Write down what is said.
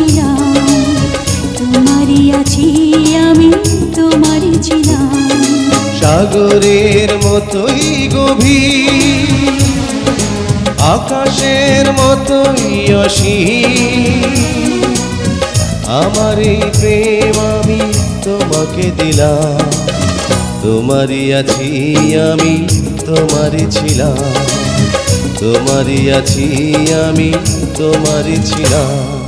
ছিলাম, তোমারই আছি আমি, তোমারই ছিলাম। সাগরের মতোই গভীর, আকাশের মতোই অসীম, আমার এই প্রেম আমি তোমাকে দিলাম। তোমারই আছি আমি, তোমারই ছিলাম, তোমারই আছি আমি, তোমারই ছিলাম।